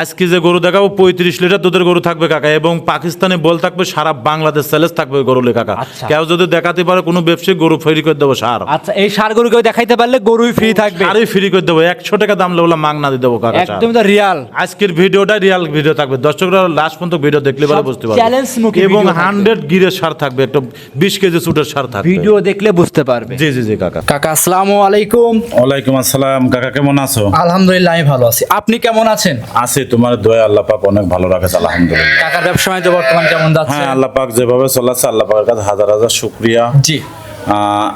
আজকে যে গরু দেখাবো 35 লিটার দুধের গরু থাকবে কাকা, এবং পাকিস্তানি বল থাকবে, সারা বাংলাদেশ চ্যালেঞ্জ থাকবে গরু লে কাকা। আচ্ছা। কেউ যদি দেখাতে পারে কোনো ব্যবসায়ী গরু ফ্রি করে দেবো সার। আচ্ছা, এই সার গরুকে দেখাইতে পারলে গরুই ফ্রি থাকবে, সারই ফ্রি করে দেবো, 100 টাকা দাম লেবলা মাং না দিয়ে দেবো কাকা। সার। একদম তো রিয়াল। আজকের ভিডিওটা রিয়াল ভিডিও থাকবে, দর্শকরা লাস্ট পর্যন্ত ভিডিও দেখলে পরে সব বুঝতে পারবে। challenge মুখী এবং video থাকবে। 100 গিরের সার থাকবে, একটা 20 কেজি সুটের সার থাকবে। ভিডিও দেখলে বুঝতে পারবে। জি জি জি কাকা। কাকা আসসালামু আলাইকুম। ওয়ালাইকুম আসসালাম কাকা, কেমন আছো? আলহামদুলিল্লাহ আমি ভালো আছি, আপনি কেমন আছেন? আছি, তোমার দোয়া আল্লাহ পাক অনেক ভালো রাখেছে আলহামদুলিল্লাহ। কাকার ব্যবসা বাণিজ্য বর্তমান কেমন যাচ্ছে? হ্যাঁ, আল্লাহ পাক যেভাবে চলাচ্ছে আল্লাহ পাকের কাছে হাজার হাজার শুকরিয়া। জি।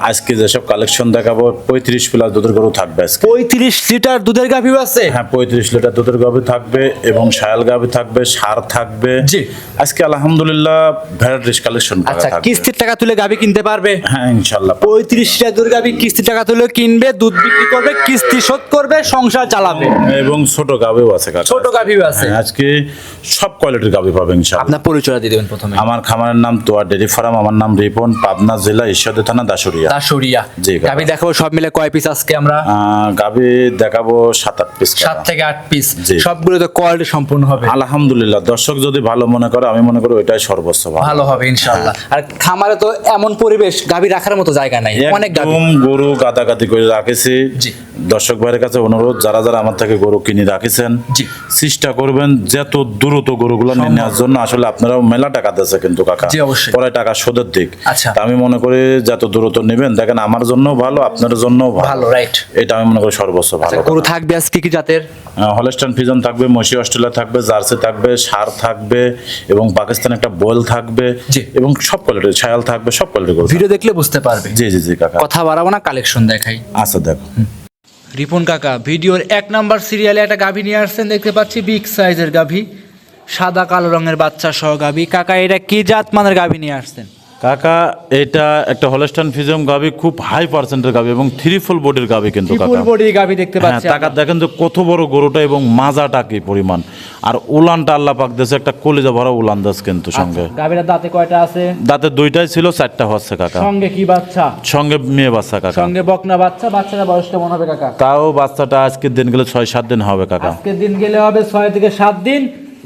আজকে যেসব কালেকশন দেখাবো 35 প্লাস দুধের গরু থাকবে আজকে। 35 লিটার দুধের গাভী আছে? হ্যাঁ, 35 লিটার দুধের গাভী থাকবে এবং শায়াল গাভী থাকবে, সার থাকবে। জি। আজকে আলহামদুলিল্লাহ ভ্যারাইটিস কালেকশন আচ্ছা, থাকবে। কিস্তির টাকা তুলে গাভী কিনতে পারবে? হ্যাঁ ইনশাআল্লাহ। 35 লিটার দুধের গাভী কিস্তির টাকা তুলে কিনবে, দুধ বিক্রি করবে, কিস্তি শোধ করবে, সংসার চালাবে। এবং ছোট গাভীও আছে কাকা। ছোট গাভীও আছে? হ্যাঁ, আজকে সব কোয়ালিটির গাভী পাবে ইনশাআল্লাহ। আপনার পরিচয় দিয়ে দেবেন প্রথমে। আমার খামারের নাম তোয়া ডেরি ফার্ম, আমার নাম রিপন, পাবনা জেলা ঈশ্বরদী থানা দাসুরিয়া। দাসুরিয়া। জি, কাকা। গাভী দেখাবো সব মিলে কয় পিস আজকে আমরা? গাভী দেখাবো 7-8 পিস। 7 থেকে 8 পিস। জি। সবগুলো তো কোয়ালিটি সম্পূর্ণ হবে। আলহামদুলিল্লাহ, দর্শক যদি ভালো মনে করে, আমি মনে করি ওইটাই সর্বোচ্চ ভালো হবে ইনশাআল্লাহ। আর খামারে তো এমন পরিবেশ, গাভী রাখার মতো জায়গা নাই, অনেক গাভী। একদম গরু গাদাগাদি করে রাখেছি। জি। দর্শক ভাইয়ের কাছে অনুরোধ, যারা যারা আমার থেকে গরু কিনে রাখিছেন, জি। চেষ্টা করবেন যত দ্রুত গরুগুলো নিয়ে নেওয়ার জন্য। আসলে আপনারাও মেলা টাকা দিচ্ছে কিন্তু কাকা, জি, অবশ্যই। পরে টাকা শোধের দিক। আচ্ছা। তা আমি মনে করি যত দ্রুত নেবেন, দেখেন আমার জন্য ভালো, আপনার জন্য ভালো, right। এটা আমি মনে করি সর্বোচ্চ ভালো। গরু থাকবে আজকে কি জাতের? হলস্টাইন ফ্রিজিয়ান থাকবে, মসি অস্ট্রেলিয়া থাকবে, জার্সি থাকবে, সার থাকবে, এবং পাকিস্তান একটা বল থাকবে, জি। এবং সব কোয়ালিটির ছায়াল থাকবে, সব কোয়ালিটির গরু। ভিডিও দেখলে বুঝতে পারবে। জি জি জি কাকা। কথা বাড়াবো না, কালেকশন দেখাই। আচ্ছা দেখো। রিপন কাকা ভিডিওর 1 নাম্বার সিরিয়ালে একটা গাভী নিয়ে আসছেন, দেখতে পাচ্ছি বিগ সাইজের গাভী, সাদা কালো রঙের বাচ্চা সহ গাভী। কাকা এটা কি জাত মানের গাভী নিয়ে আসছেন? কাকা এটা একটা হলস্টাইন ফ্রিজিয়ান গাভী, খুব হাই পার্সেন্টের গাভী এবং 3 ফুল বডির গাভী কিন্তু কাকা। ফুল বডি গাভী দেখতে হ্যাঁ, পাচ্ছি। টাকা দেখেন যে কত বড় গরুটা এবং মাজাটা কি পরিমাণ, আর উলানটা আল্লাহ পাক দেশে একটা কলিজা ভরা উলান দাস কিন্তু সঙ্গে। গাভীর দাঁতে কয়টা আছে? দাঁতে 2টাই ছিল, 4টা হচ্ছে কাকা। সঙ্গে কি বাচ্চা? সঙ্গে মেয়ে বাচ্চা কাকা। সঙ্গে বকনা বাচ্চা। বাচ্চাটা বয়স কেমন হবে কাকা? তাও বাচ্চাটা আজকের দিন গেলে 6-7 দিন হবে কাকা। আজকের দিন গেলে হবে 6 থেকে 7 দিন।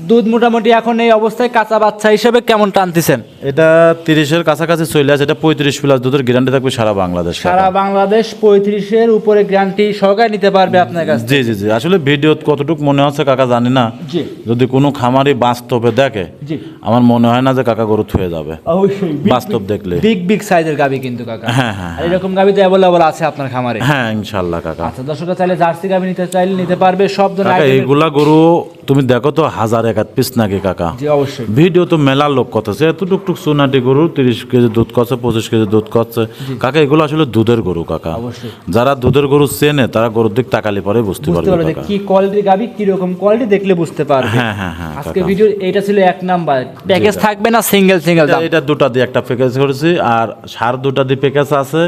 দুধ মোটামুটি এখন এই অবস্থায় কাঁচা বাচ্চা হিসেবে কেমন টানতেছেন? এটা 30-এর কাছাকাছি চলে আসে। এটা 35 প্লাস দুধের গ্যারান্টি থাকবে সারা বাংলাদেশ কাকা। সারা বাংলাদেশ 35-এর উপরে গ্যারান্টি সহকারে নিতে পারবে আপনার কাছে। জি জি জি। আসলে ভিডিও কতটুকু মনে হচ্ছে কাকা জানি না, জি। যদি কোনো খামারি বাস্তবে দেখে, জি। আমার মনে হয় না যে কাকা গরু থুয়ে যাবে অবশ্যই বাস্তব দেখলে। বিগ সাইজের গাভী কিন্তু কাকা। হ্যাঁ, হ্যাঁ, আর এরকম গাভী তো অ্যাভেলেবল আছে আপনার খামারে? হ্যাঁ ইনশাল্লাহ কাকা। আচ্ছা, দর্শকরা চাইলে জার্সি গাভী নিতে চাইলে নিতে পারবে, সব ধরনের কাকা item-এর- এইগুলা গরু তুমি দেখো তো 1000-1 পিস নাকি কাকা। জি অবশ্যই। ভিডিও তো মেলা লোক করতেছে, এত টুকটুক সোনাটি গরু 30 কেজি দুধ করছে, 25 কেজি দুধ করছে কাকা। এগুলো আসলে দুধের গরু কাকা। অবশ্যই। যারা দুধের গরু চেনে তারা গরুর দিক তাকালে পরে বুঝতে বুঝতে পারবে পারবে যে কাকা। কি কোয়ালিটির গাভী, কি রকম কোয়ালিটি দেখলে বুঝতে পারবে। হ্যাঁ হ্যাঁ হ্যাঁ আজকে কাকা। ভিডিও এটা ছিল 1 নাম্বার। প্যাকেজ কাকা। থাকবে না সিঙ্গেল দাম? এটা 2টা দিয়ে একটা প্যাকেজ করেছি, আর সার 2টা দিয়ে প্যাকেজ আছে,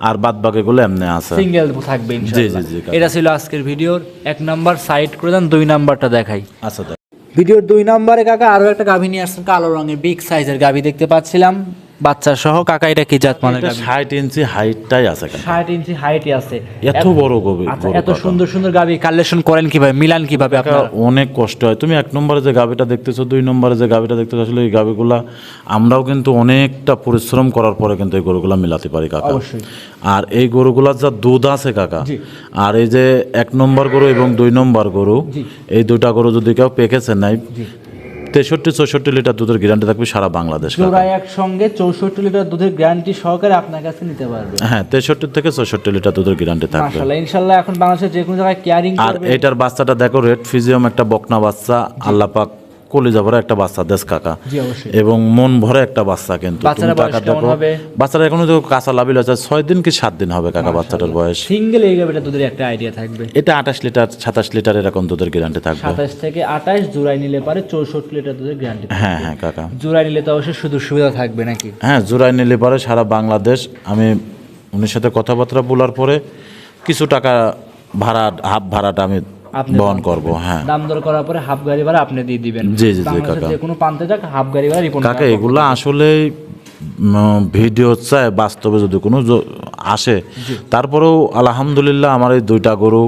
আর বাদ বাকিগুলো এমনি আছে। সিঙ্গেল থাকবে ইনশাআল্লাহ। জি, জি, কাকা। এটা ছিল আজকের ভিডিওর 1 নাম্বার। সাইড করে দেন, 2 নাম্বারটা দেখাই। আচ্ছা দেখ। ভিডিওর 2 নম্বরে কাকা আরো একটা গাভী নিয়ে আসছেন, কালো রঙের বিগ সাইজের গাভী দেখতে পাচ্ছিলাম, বাচ্চা সহ। কাকা এটা কি জাত মানের এটা গাভী? 60 ইঞ্চি হাইটটাই আছে কাকা। 60 ইঞ্চি হাইটই আছে। এত বড় গরু। আচ্ছা, এত সুন্দর সুন্দর গাভী কালেকশন করেন কিভাবে, মিলান কিভাবে আপনারা? অনেক কষ্ট হয়। তুমি 1 নম্বরে যে গাভিটা দেখতেছো, 2 নম্বরে যে গাভিটা দেখতেছো, আসলে এই গাভিগুলা আমরাও কিন্তু অনেকটা পরিশ্রম করার পরে কিন্তু এই গরুগুলা মিলাতে পারি কাকা। অবশ্যই। আর এই গরুগুলার যা দুধ আছে কাকা, জি। আর এই যে 1 নম্বর গরু এবং 2 নম্বর গরু, জি। এই 2টা গরু যদি কেউ পেকেছে নাই, 63-64 লিটার দুধের গ্যারান্টি থাকবে সারা বাংলাদেশ কাকা। জোড়া একসঙ্গে 64 লিটার দুধের গ্যারান্টি সহকারে আপনার কাছে নিতে পারবে। হ্যাঁ, 63 থেকে 64 লিটার দুধের গ্যারান্টি থাকবে। মাশাআল্লাহ, ইনশাআল্লাহ এখন বাংলাদেশের যে কোনো জায়গায় কেয়ারিং আর করবে। এটার বাচ্চাটা দেখো, রেড ফিজিয়াম একটা বকনা বাচ্চা, আল্লাহ পাক কলিজা ভরা একটা বাচ্চা দেশ কাকা। জি অবশ্যই। এবং মন ভরে একটা বাচ্চা কিন্তু। বাচ্চাটার তুমি বয়স টাকা কেমন দেখো, হবে? বাচ্চাটা এখনো তো কাঁচা লাবিল আছে, 6 দিন কি 7 দিন হবে কাকা বাচ্চাটার বয়স। সিঙ্গেল এই গাভীটা দুধের একটা আইডিয়া থাকবে। এটা 28 লিটার 27 লিটার এরকম দুধের গ্যারান্টি থাকবে। 27 থেকে 28 জোড়ায় নিলে পারে 64 লিটার দুধের গ্যারান্টি। হ্যাঁ হ্যাঁ কাকা। জোড়ায় নিলে তো অবশ্যই সুযোগ সুবিধা থাকবে নাকি? হ্যাঁ, জোড়ায় নিলে পরে সারা বাংলাদেশ, আমি উনির সাথে কথাবার্তা বলার পরে কিছু টাকা ভাড়া, হাফ ভাড়াটা আমি আপনি বহন করব। হ্যাঁ, দাম দর করার পরে হাফ গাড়ি ভাড়া আপনি দিয়ে দিবেন। জি, জি, জি, বাংলাদেশের কাকা। যে কোনো প্রান্তে যাক হাফ গাড়ি ভাড়া রিপন কাকা এগুলা আসলে ভিডিও চায়, বাস্তবে যদি কোনো আসে, তারপরেও আলহামদুলিল্লাহ আমার এই 2টা গরু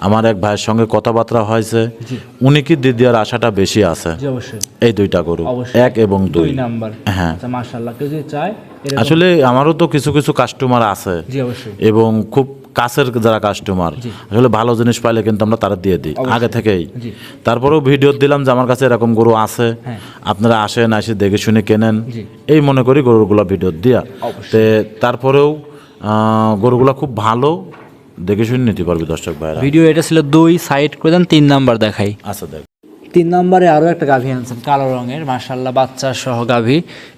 আমার এক ভাইয়ের সঙ্গে কথাবার্তা হয়েছে, জি। উনি কি দিদিয়ার আশাটা বেশি আছে জি অবশ্যই এই দুইটা গরু, অবশ্যই। 1 এবং 2। 2 নাম্বার। হ্যাঁ। আচ্ছা মাশাআল্লাহ, কেউ যদি চায় এরকম- আসলে আমারও তো কিছু কিছু কাস্টমার আছে জি অবশ্যই এবং খুব কাছের যারা কাস্টমার, জি। আসলে ভালো জিনিস পাইলে কিন্তু আমরা তারা দিয়ে দিই অবশ্যই। আগে থেকেই। জি। তারপরেও ভিডিও দিলাম যে আমার কাছে এরকম গরু আছে, হ্যাঁ। আপনারা আসেন, এসে দেখে শুনে কেনেন, জি। এই মনে করি গরুগুলা ভিডিও দিয়া। অবশ্যই। তে তারপরেও গরুগুলা খুব ভালো, দেখে শুনে নিতে পারবে দর্শক ভাইরা। ভিডিও এটা ছিল 2, সাইড করে দেন 3 নাম্বার দেখাই। আচ্ছা দেখ, 3 নম্বরে আরো একটা গাভী আনছেন কালো রঙের, মাশাআল্লাহ বাচ্চা সহ গাভী।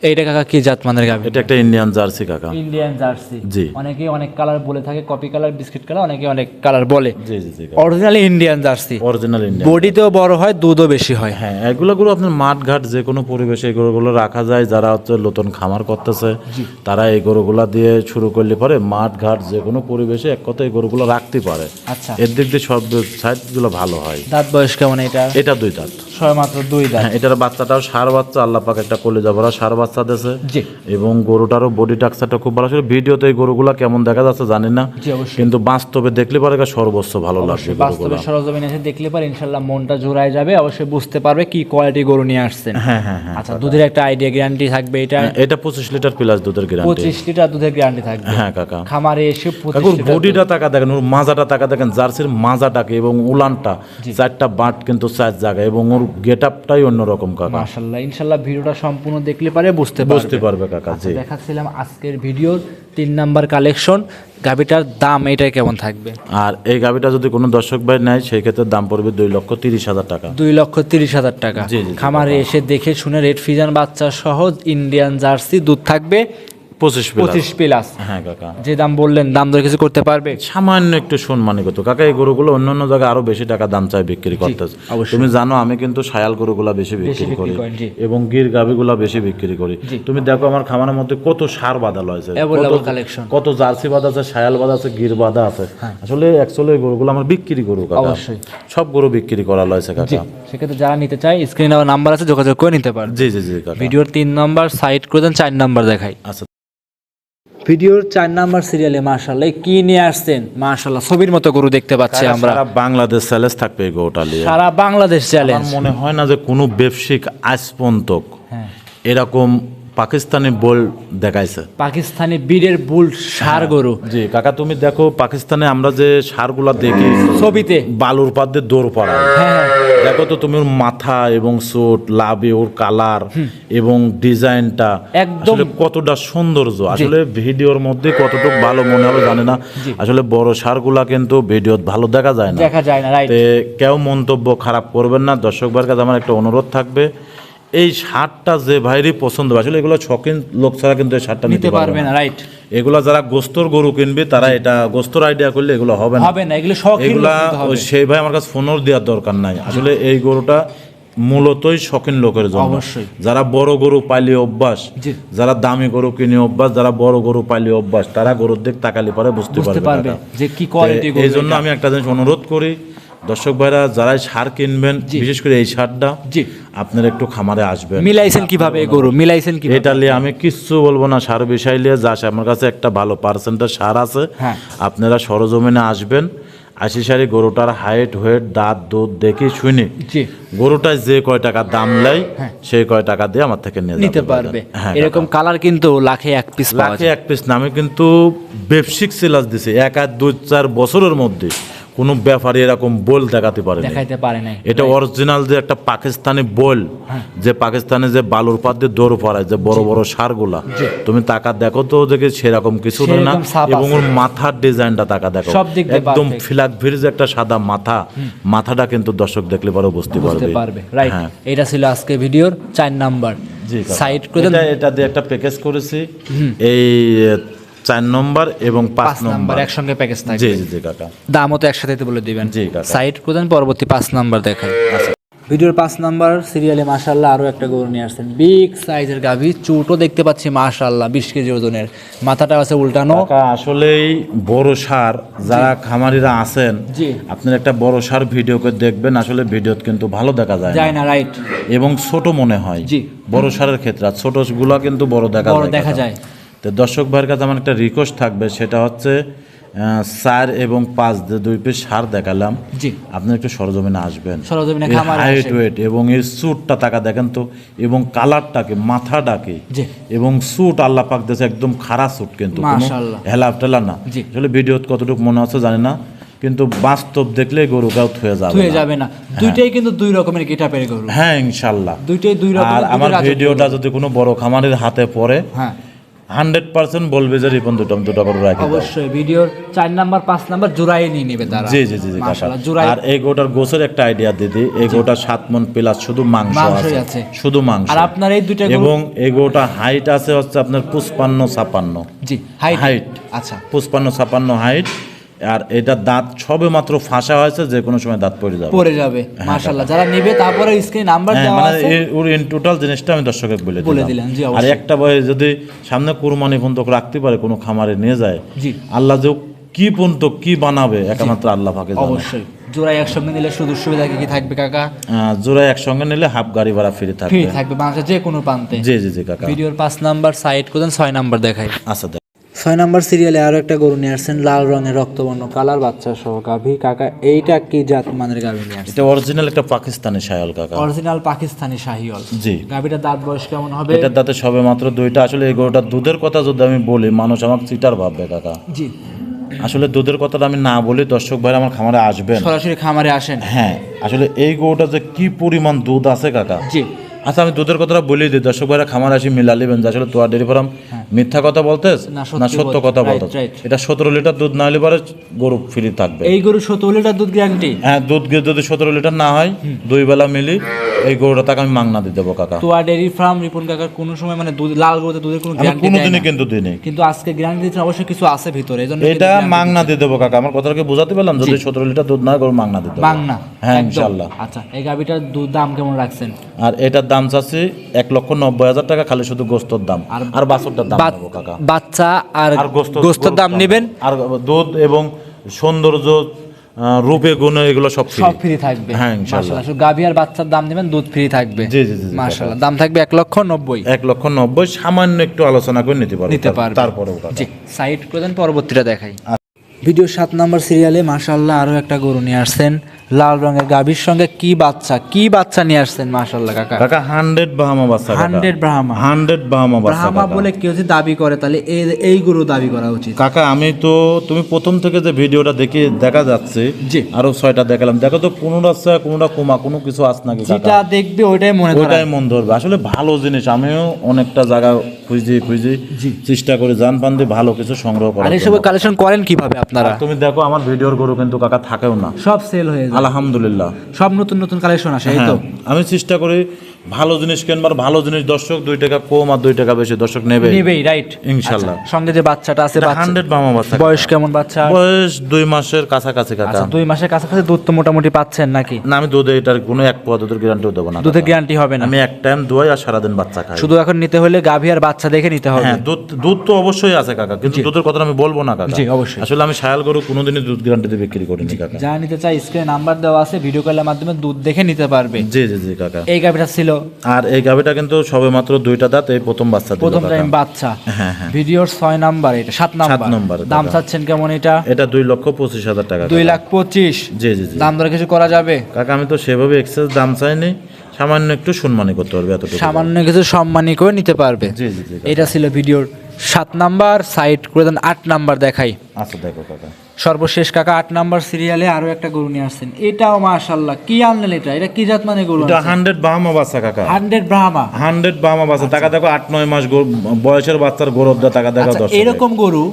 এইটা কাকা কি জাত মানের গাভী? এটা একটা ইন্ডিয়ান জার্সি কাকা। Indian jersey. জি। অনেকে অনেক কালার বলে থাকে, কপি কালার, বিস্কিট কালার, অনেকে অনেক কালার বলে। জি জি জি, originally Indian jersey. Original Indian. বডিতেও বড় হয়, দুধও বেশি হয়। হ্যাঁ, এগুলো গরু আপনার মাঠ ঘাট যে কোনো পরিবেশে এই গরুগুলো রাখা যায়। যারা হচ্ছে নতুন খামার করতেছে তারা এই গরুগুলা দিয়ে শুরু করলে পরে মাঠ ঘাট যে কোনো পরিবেশে এক কথায় এই গরুগুলো রাখতে পারে। আচ্ছা। এর দিক দিয়ে সব সাইডগুলো ভালো হয়। দাঁত বয়স কেমন এটা? এটা 2 দাঁত। মাত্র 2 দাঁত। হ্যাঁ, এটার বাচ্চাটাও ষাঁড় বাচ্চা, আল্লাহ পাক একটা কলিজা ভরা ষাঁড় বাচ্চা দিয়েছে। জি। এবং গরুটারও বডি টাক্সারটা খুব ভালো। আসলে ভিডিওতে এই গরুগুলা কেমন দেখা যাচ্ছে জানি না, জি অবশ্যই। কিন্তু বাস্তবে দেখলে পরে সর্বোচ্চ ভালো লাগবে বাস্তবে গরুগুলা। সরজমিনে এসে দেখলে পরে ইনশাআল্লাহ মনটা জোড়ায় যাবে, অবশ্যই বুঝতে পারবে কি কোয়ালিটি গরু নিয়ে আসছেন। হ্যাঁ হ্যাঁ হ্যাঁ। আচ্ছা, দুধের একটা আইডিয়া গ্যারান্টি থাকবে এটা? এটা 25 লিটার প্লাস দুধের গ্যারান্টি। 25 লিটার দুধের গ্যারান্টি থাকবে। হ্যাঁ কাকা। খামারে এসে 25 কাকুর লিটার বডিটা তাকা দেখেন, ওর মাজাটা তাকা দেখেন, জার্সির মাজাটাকে এবং উলানটা, 4টা বাট কিন্তু 4 জায়গায়, এবং ওর গেটআপটাই অন্যরকম কাকা। মাশাআল্লাহ, ইনশাআল্লাহ ভিডিওটা সম্পূর্ণ দেখলে পারে বুঝতে পারবে কাকা। জি। দেখাচ্ছিলাম আজকের ভিডিওর 3 নাম্বার কালেকশন। গাভিটার দাম এটা কেমন থাকবে? আর এই গাভিটা যদি কোনো দর্শক ভাই নেয় সেই ক্ষেত্রে দাম পড়বে 2,30,000 টাকা। 2,30,000 টাকা। জি, জি, জি, খামারে এসে দেখে শুনে রেড ফিজান বাচ্চা সহ ইন্ডিয়ান জার্সি, দুধ থাকবে 25 প্লাস। হ্যাঁ কাকা। যে দাম বললেন, দাম দর কিছু করতে পারবে? সামান্য একটু সম্মানিত কাকা। এই গরুগুলো অন্যান্য জায়গায় আরো বেশি টাকা দাম চাই বিক্রি করতেছে। অবশ্যই। তুমি জানো আমি কিন্তু শায়াল গরুগুলা বেশি বিক্রি করি করেন, জি। এবং গির গাভিগুলা বেশি বিক্রি করি। তুমি দেখো আমার খামারের মধ্যে কত সার বাঁধা হয়েছে, Available collection। কত জার্সি বাঁধা আছে, শায়াল বাঁধা আছে, গির বাঁধা আছে। আসলে অ্যাকচুয়ালি এই গরুগুলো আমার বিক্রি গরু কাকা। অবশ্যই। সব গরু বিক্রি করা হয়েছে কাকা। সেক্ষেত্রে যারা নিতে চায় স্ক্রিনে দেওয়া নাম্বার আছে, যোগাযোগ করে নিতে পারবে। জি জি জি কাকা। ভিডিওর 3 নাম্বার সাইড করে দেন, 4 নাম্বার দেখাই। আচ্ছা। ভিডিওর 4 নাম্বার সিরিয়ালে মাশাআল্লাহ কি নিয়ে আসছেন? মাশাআল্লাহ ছবির মতো গরু দেখতে পাচ্ছি আমরা। সারা বাংলাদেশ চ্যালেঞ্জ থাকবে এই গরুটা নিয়ে। সারা বাংলাদেশ আমার চ্যালেঞ্জ। মনে হয় না যে কোনো ব্যবসায়িক আজ পর্যন্ত হ্যাঁ। এরকম পাকিস্তানি বোল দেখাইছে। পাকিস্তানি বীরের বুল ষাঁড় গরু। জি কাকা, তুমি দেখো পাকিস্তানে আমরা যে ষাঁড়গুলা দেখি ছবিতে বালুর পাত দিয়ে দৌড় পাড়ায়, হ্যাঁ দেখো তো তুমি ওর মাথা এবং চোট লাভে ওর কালার এবং ডিজাইনটা একদম আসলে কতটা সৌন্দর্য। আসলে ভিডিওর মধ্যে কতটুকু ভালো মনে হবে জানি না। আসলে বড় ষাঁড়গুলা কিন্তু ভিডিও ভালো দেখা যায় না, দেখা যায় না, রাইট। তে কেউ মন্তব্য খারাপ করবেন না। দর্শকদের কাছে আমার একটা অনুরোধ থাকবে, এই শার্টটা যে ভাইরই পছন্দ হবে, আসলে এগুলো শখিন লোক ছাড়া কিন্তু এই শার্টটা নিতে পারবে না, রাইট। এগুলা যারা গোস্তর গরু কিনবে তারা এটা গোস্তর আইডিয়া করলে এগুলো হবে না, হবে না, এগুলো শখিন এগুলা লোক নিতে হবে। ওই সেই ভাই আমার কাছে ফোনও দেওয়ার দরকার নাই। আসলে এই গরুটা মূলতই শখিন লোকের জন্য। অবশ্যই। যারা বড় গরু পাইলে অভ্যাস, জি। যারা দামি গরু কিনে অভ্যাস, যারা বড় গরু পাইলে অভ্যাস, তারা গরুর দিক তাকালি পরে বুঝতে বুঝতে পারবে পারবে কাকা। যে কি কোয়ালিটি গরু। এই জন্য আমি একটা জিনিস অনুরোধ করি দর্শক ভাইরা, যারাই সার কিনবেন বিশেষ করে এই সারটা, জি, আপনারা একটু খামারে আসবেন। মিলাইছেন কিভাবে এই গরু? মিলাইছেন কিভাবে? এটা নিয়ে আমি কিচ্ছু বলবো না, সার বিষয় নিয়ে যা আমার কাছে একটা ভালো পার্সেন্টের সার আছে। হ্যাঁ। আপনারা সরজমিনে আসবেন, 80 সারি গরুটার হাইট ওয়েট দাঁত দুধ দেখি শুনি জি, গরুটায় যে কয় টাকা দাম লাই সেই কয় টাকা দিয়ে আমার থেকে নিতে পারবে। হ্যাঁ, এরকম কালার কিন্তু লাখে 1 পিস পাওয়া লাখে যায়। 1 পিস নামে কিন্তু ব্যবসায়িক সিলাস দিছে। 1-2-4 বছরের মধ্যে কোনো ব্যাপারী এরকম বোল দেখাতে পারে না। দেখাইতে পারে নাই। এটা অরিজিনাল যে একটা পাকিস্তানি বোল, যে পাকিস্তানে যে বালুর পাত দিয়ে দৌড় পড়ায়, যে বড় বড় সারগুলা, তুমি তাকা দেখো তো দেখে সেরকম কিছু না, সেরকম ছাপ এবং আছে। ওর মাথার ডিজাইনটা তাকা দেখো, সব দিক দিয়ে একদম perfect। ফিলাক ভির যে একটা সাদা মাথা, মাথাটা কিন্তু দর্শক দেখলে পরে বুঝতে বুঝতে পারবে। পারবে, রাইট। হ্যাঁ। এটা ছিল আজকে ভিডিওর 4 নাম্বার। জি কাকা। সাইড করে দেন। এটা দিয়ে একটা প্যাকেজ করেছি, এই 4 নম্বর এবং 5 5 নাম্বার নম্বর একসঙ্গে প্যাকেজ থাকবে। জি জি জি কাকা। দামও তো একসাথে বলে দিবেন। জি কাকা। সাইড করে দেন, পরবর্তী 5 নাম্বার দেখাই। ভিডিওর 5 নাম্বার সিরিয়ালে মাশাআল্লাহ আরো একটা গরু নিয়ে আসছেন, বিগ সাইজের গাভী, চুটও দেখতে পাচ্ছি মাশাআল্লাহ 20 কেজি ওজনের, মাথাটা আছে উল্টানো। কাকা আসলেই বড় সার যারা খামারিরা আছেন, জি। আপনার একটা বড় সার ভিডিও করে দেখবেন, আসলে ভিডিওত কিন্তু ভালো দেখা যায় যায় না না, রাইট। এবং ছোট মনে হয়। জি। বড় সারের ক্ষেত্রে আর ছোট গুলা কিন্তু বড় দেখা বড় যায় দেখা কাকা। যায়। তো দর্শক ভাইয়ের কাছে আমার একটা রিকোয়েস্ট থাকবে, সেটা হচ্ছে 4 এবং 5 2 পিস সার দেখালাম। জি, আপনি একটু সরজমিনে আসবেন, সরজমিনে খামারে হাইট আসেন। ওয়েট এবং এর স্যুটটা টাকা দেখেন তো, এবং কালারটাকে, মাথাটাকে, জি। এবং স্যুট আল্লাহ পাক দিয়েছে একদম খারাপ স্যুট, কিন্তু কোনো মাশাআল্লাহ। হেলা টেলা না। জি। আসলে ভিডিওত কতটুকু মনে হচ্ছে জানি না, কিন্তু বাস্তব দেখলে গরু গাও থুয়ে ধুয়ে যাবে যাবে না। না। দুইটাই কিন্তু দুই রকমের গেটআপের গরু, হ্যাঁ ইনশাল্লাহ। দুইটাই দুই আর রকমের, আমার দুইটাই ভিডিওটা যদি কোনো বড় খামারের হাতে পড়ে, হ্যাঁ 100% বলবে যে রিপন দুটো করে রাখি দাও। অবশ্যই ভিডিওর 4 নাম্বার 5 নাম্বার জোড়াই নিয়ে নেবে তারা। জি জি জি জি কাকা। মাশাআল্লাহ, জোড়াই আর এই গোটার গোছের একটা আইডিয়া দিদি, এই গোটা 7 মণ প্লাস শুধু মাংস মাংসই আছে, আছে। শুধু মাংস। আর আপনার এই দুইটা গরু, এবং এই গোটা হাইট আছে হচ্ছে আপনার 55-56 জি হাইট হাইট, আচ্ছা 55-56 হাইট। আর এটা দাঁত সবে মাত্র ফাঁসা হয়েছে, যে কোনো সময় দাঁত পড়ে যাবে। পড়ে যাবে। মাশাআল্লাহ, যারা নেবে তারপরে স্ক্রিনে নাম্বার হ্যাঁ, দেওয়া মানে আছে, ওর ইন টোটাল জিনিসটা আমি দর্শকের বলে দিলাম। দিলেন, জি আর অবশ্যই। একটা বয়ে যদি সামনে কুরবানি পর্যন্ত রাখতে পারে, কোনো খামারে নিয়ে যায়, জি আল্লাহ যে কি পর্যন্ত কি বানাবে একমাত্র আল্লাহ পাকে জানে। অবশ্যই। জোড়াই একসঙ্গে নিলে সুযোগ সুবিধা কি থাকবে কাকা? জোড়ায় একসঙ্গে নিলে হাফ গাড়ি ভাড়া ফ্রি ফ্রি থাকবে। থাকবে বাংলাদেশের যে কোনো প্রান্তে। জি জি জি কাকা। ভিডিওর 5 নাম্বার সাইড করেন, 6 নাম্বার দেখাই। আচ্ছা দেখ, 6 নাম্বার সিরিয়ালে আরো একটা গরু নিয়ে আসছেন, লাল রঙের রক্তবর্ণ কালার বাচ্চা সহ গাভী। কাকা এইটা কি জাত মানের গাভী নিয়ে আসছেন? এটা অরিজিনাল একটা পাকিস্তানি শায়াল কাকা। অরিজিনাল পাকিস্তানি শাহিওয়াল। জি। গাভীটার দাঁত বয়স কেমন হবে? এটার দাঁতে সবে মাত্র 2টা। আসলে এই গরুটার দুধের কথা যদি আমি বলি, মানুষ আমাকে চিটার ভাববে কাকা। জি, আসলে দুধের কথাটা আমি না বলি, দর্শক ভাইরা আমার খামারে আসবেন। সরাসরি খামারে আসেন। হ্যাঁ, আসলে এই গরুটা যে কি পরিমাণ দুধ আছে কাকা। জি, আচ্ছা আমি দুধের কথাটা বলে দিই, দর্শক ভাইরা খামারে আসি মিলা লিবেন যে আসলে তোয়া ডেরি ফার্ম মিথ্যা কথা বলতেস না, না সত্যি সত্য বলতে। কথা Right, বলতেস। right. এটা 17 লিটার দুধ না হলে পরে গরু ফ্রি থাকবে। এই গরু 17 লিটার দুধ গ্যারান্টি। হ্যাঁ, দুধ যদি 17 লিটার না হয়, 2 বেলা মিলি এই গরুটা তাকে আমি মাংনা দিয়ে দেবো কাকা। তো ডেয়ারি ফার্ম রিপন কাকার কোনো সময় মানে দুধ লাল গরুতে দুধের কোনো আমি গ্যারান্টি কোনোদিনই দেয় না। কিন্তু দিই নাই। কিন্তু আজকে গ্যারান্টি দিচ্ছেন, অবশ্যই কিছু আছে ভিতরে, এজন্য এটা মাংনা দিয়ে দেবো কাকা। আমার কথাটাকে বোঝাতে পারলাম, যদি 17 লিটার দুধ না হয় গরু মাংনা দিয়ে দেবো। বাংনা। হ্যাঁ একদম। ইনশাল্লাহ। আচ্ছা, এই গাভীটার দুধ দাম কেমন রাখছেন? আর এটার দাম চাচ্ছি 1,90,000 টাকা, খালি শুধু গোস্তর দাম। আর বাছুরটার দাম নেবো কাকা। বাচ্চা আর আর গোস্তের দাম নেবেন, আর দুধ এবং সৌন্দর্য, রূপে গুণে এগুলো সব free। সব ফ্রি থাকবে। হ্যাঁ ইনশাল্লাহ। মাশাআল্লাহ, শুধু গাভী আর বাচ্চার দাম নেবেন, দুধ ফ্রি থাকবে। জি জি জি জি, মাশাআল্লাহ, দাম থাকবে 1,90,000। 1,90,000, সামান্য একটু আলোচনা করে নিতে পারবো। নিতে পারবে। তারপরেও কাকা। জি, সাইড করে দেন, পরবর্তীটা দেখাই। ভিডিও 7 নাম্বার সিরিয়ালে মাশাআল্লাহ আরো একটা গরু নিয়ে আসছেন, লাল রঙের গাভীর সঙ্গে কি বাচ্চা নিয়ে আসছেন মাশাআল্লাহ কাকা? কাকা 100 বাহামা বাচ্চা কাকা। 100 ব্রাহ্মা। 100 বাহামা বাচ্চা ব্রাহ্মা কাকা। বলে কেউ যদি দাবি করে তাহলে এই গরু দাবি করা উচিত। কাকা আমি তো, তুমি প্রথম থেকে যে ভিডিওটা দেখা যাচ্ছে, জি। আরো 6টা দেখালাম, দেখো তো কোনোটা আছে কোনোটা কমা, কোনো কিছু আস নাকি কাকা? যেটা দেখবে ওইটাই মনে ধরে। ওইটাই মন ধরবে। আসলে ভালো জিনিস, আমিও অনেকটা জায়গা খুঁজে চেষ্টা করে জান পান দিয়ে ভালো কিছু সংগ্রহ করা। আর এসব কালেকশন করেন কিভাবে আপনারা? তুমি দেখো আমার ভিডিওর গরু কিন্তু কাকা থাকেও না, সব সেল হয়ে যায়, আলহামদুলিল্লাহ। সব নতুন নতুন কালেকশন আসে, এই তো। হ্যাঁ, আমি চেষ্টা করি ভালো জিনিস কিনবার, ভালো জিনিস দর্শক 2 টাকা কম আর 2 টাকা বেশি দর্শক নেবে নেবেই, রাইট ইনশাল্লাহ। সঙ্গে যে বাচ্চাটা আছে, 100 বামা বাচ্চা। বয়স কেমন বাচ্চা? বয়স 2 মাসের কাছাকাছি কাকা। আচ্ছা, 2 মাসের কাছাকাছি দুধ তো মোটামুটি পাচ্ছেন নাকি? না, আমি দুধে এটার কোনো 1 পোয়া দুধের গ্যারান্টিও দেবো না দুধের কাকা। গ্যারান্টি হবে না? আমি এক টাইম দুয়াই আর সারাদিন বাচ্চা খাই। শুধু এখন নিতে হলে গাভী আর বাচ্চা দেখে নিতে হবে। হ্যাঁ, দুধ তো অবশ্যই আছে কাকা, কিন্তু দুধের কথা আমি বলবো না কাকা। জি, অবশ্যই। আসলে আমি শায়াল গরু কোনোদিনই দুধ গ্যারান্টিতে বিক্রি করিনি কাকা। যা নিতে চাই স্ক্রিনে নাম্বার দেওয়া আছে, ভিডিও কলের মাধ্যমে দুধ দেখে নিতে পারবে। জি জি জি কাকা। এই গাভীটা ছিল আর এই গাভিটা কিন্তু সবে মাত্র 2টা দাঁত, এই প্রথম বাচ্চা দিল প্রথম কাকা। টাইম বাচ্চা। হ্যাঁ হ্যাঁ। ভিডিওর 6 নাম্বার, এটা 7 নাম্বার। নাম্বার দাম দাদা। চাচ্ছেন কেমন এটা? এটা 2,25,000 টাকা। 2,25,000। জি জি জি দাম দর কিছু করা যাবে? কাকা, আমি তো সেভাবে এক্সেস দাম চাইনি, সামান্য একটু সম্মানই করতে পারবে এতটুকু। সামান্য কিছু সম্মানী করে নিতে পারবে। জি জি জি কাকা। এটা ছিল ভিডিওর 7 নাম্বার, সাইড করে দেন। 8 নাম্বার দেখাই। আচ্ছা দেখো কাকা, সর্বশেষ কাকা 8 নাম্বার সিরিয়ালে আরো একটা গরু নিয়ে আসছেন, এটাও মাশাআল্লাহ কি আনলেন এটা? এটা কি জাত মানে গরু? এটা 100 বাহামা বাচ্চা কাকা। 100 ব্রাহ্মা। 100 বাহামা বাচ্চা। টাকা দেখো 8-9 মাস বয়সের বাচ্চার গরুর দা টাকা দেখো আচ্ছা, 10। এরকম গরু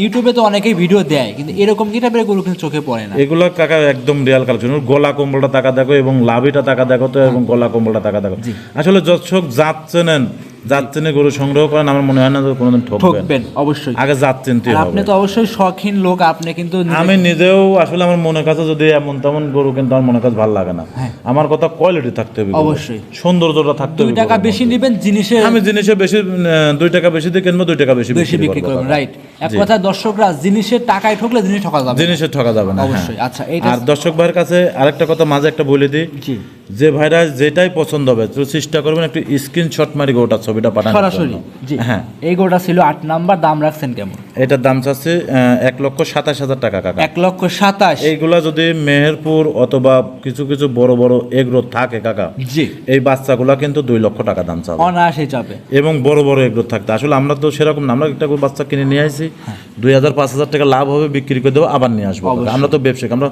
ইউটিউবে তো অনেকেই ভিডিও দেয়, কিন্তু এরকম কি টাইপের গরু কিন্তু চোখে পড়ে না। এগুলো কাকা একদম রিয়াল কালেকশন। গলা কম্বলটা টাকা দেখো এবং লাভিটা টাকা দেখো তো, এবং গলা কম্বলটা টাকা দেখো। আসলে যতসব জাত চেনে গরু সংগ্রহ করেন, আমার মনে হয় না যে কোনোদিন ঠকবেন। অবশ্যই আগে জাত চিনতে আর হবে। আপনি তো অবশ্যই শখিন লোক, আপনি কিন্তু আমি নিজেও আসলে আমার মনের কাছে যদি এমন তেমন গরু কিন্তু আমার মনের কাছে ভালো লাগে না। আমার কথা কোয়ালিটি থাকতে হবে, অবশ্যই। সৌন্দর্যটা থাকতে হবে। 2 টাকা বেশি নেবেন জিনিসে, আমি জিনিসে বেশি 2 টাকা বেশি দিয়ে কিনবো, 2 টাকা বেশি বেশি বিক্রি করবেন, রাইট। এক কথায় দর্শকরা জিনিসের টাকায় ঠকলে জিনিস ঠকা যাবে, জিনিসে ঠকা যাবে না। অবশ্যই। হ্যাঁ। আচ্ছা, এইটা আর দর্শক ভাইয়ের কাছে আরেকটা কথা মাঝে একটা বলে দিই, জি, যে ভাইরা যেটাই পছন্দ হবে তো চেষ্টা করবেন একটু স্ক্রিনশট মারি গরুটার ছবিটা পাঠানোর সরাসরি জন্য। জি হ্যাঁ এই গরুটা ছিল 8 নাম্বার, দাম রাখছেন কেমন? এটার দাম চাচ্ছে 1,27,000 টাকা কাকা। 1,27,000। এইগুলা যদি মেহেরপুর অথবা কিছু কিছু বড় বড় এগ্রো থাকে কাকা, জি এই বাচ্চাগুলা কিন্তু 2 লক্ষ টাকা দাম চাবে অনায়াসে চাপে। এবং বড় বড় এগ্রো থাকতে আসলে আমরা তো সেরকম না, আমরা একটা করে বাচ্চা কিনে নিয়ে আসি 2,000-5,000 টাকা লাভ হবে, বিক্রি করে দেবো, আবার নিয়ে আসবো কাকা। আমরা তো ব্যবসায়িক, আমরা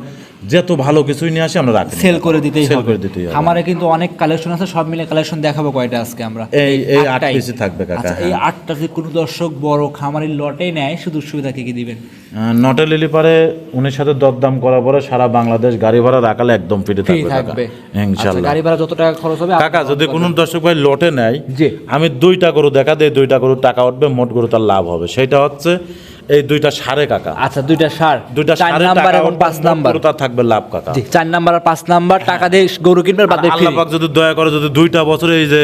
যত ভালো কিছুই নিয়ে আসি আমরা রাখি সেল করে দিতেই সেল হবে। করে দিতেই হবে। আমারে কিন্তু অনেক কালেকশন আছে, সব মিলে কালেকশন দেখাবো কয়টা আজকে আমরা? এই 8 আটটাই। পিসই থাকবে কাকা। আচ্ছা, এই 8টা যে কোনো দর্শক বড় খামারের লটে নেয়, শুধু সুবিধা কি দিবেন? নটে লিলি পারে উনির সাথে দরদাম করার পরে সারা বাংলাদেশ গাড়ি ভাড়া রাখালে একদম ফ্রি ফ্রি থাকবে কাকা। থাকবে আচ্ছা, ইনশাআল্লাহ গাড়ি ভাড়া যত টাকা খরচ হবে কাকা। যদি কোনো দর্শক ভাই লটে নেয়, জি আমি 2টা গরু দেখা দেই, 2টা গরু টাকা উঠবে, মোট গরু তার লাভ হবে, সেটা হচ্ছে এই 2টা সাড়ে কাকা। আচ্ছা, 2টা সার, 2টা 4 সাড়ে নাম্বার টাকা এবং উঠবে, 5 মোট নাম্বার। গরু তার থাকবে লাভ কাকা। জি 4 নাম্বার আর 5 নাম্বার টাকা দিয়ে গরু কিনবে, বাদ দিয়ে আল্লাহ পাক যদি দয়া করে যদি 2টা বছরে এই যে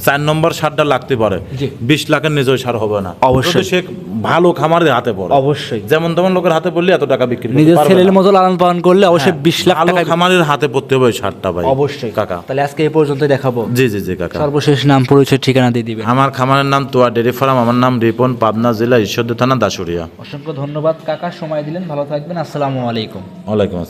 4 নম্বর সারটা লাগতে পারে, জি। 20 লাখের নিচে ওই সার হবে না অবশ্যই। যদি সে ভালো খামারের হাতে পড়ে। অবশ্যই যেমন তেমন লোকের হাতে পড়লে এত টাকা বিক্রি করতে নিজের পারবে ছেলের না। মতো লালন পালন করলে অবশ্যই 20 লাখ ভালো টাকা। খামারের হাতে পড়তে হবে ওই সারটা ভাই। অবশ্যই কাকা। তাহলে আজকে এই পর্যন্ত দেখাবো। জি জি জি কাকা। সর্বশেষ নাম, পরিচয়, ঠিকানা দিয়ে দিবেন। আমার খামারের নাম তোয়া ডেরি ফার্ম, আমার নাম রিপন, পাবনা জেলা ঈশ্বরদী থানা, দাসুরিয়া। অসংখ্য ধন্যবাদ কাকা, সময় দিলেন, ভালো থাকবেন, আসসালামু আলাইকুম। ওয়ালাইকুম আসসালাম।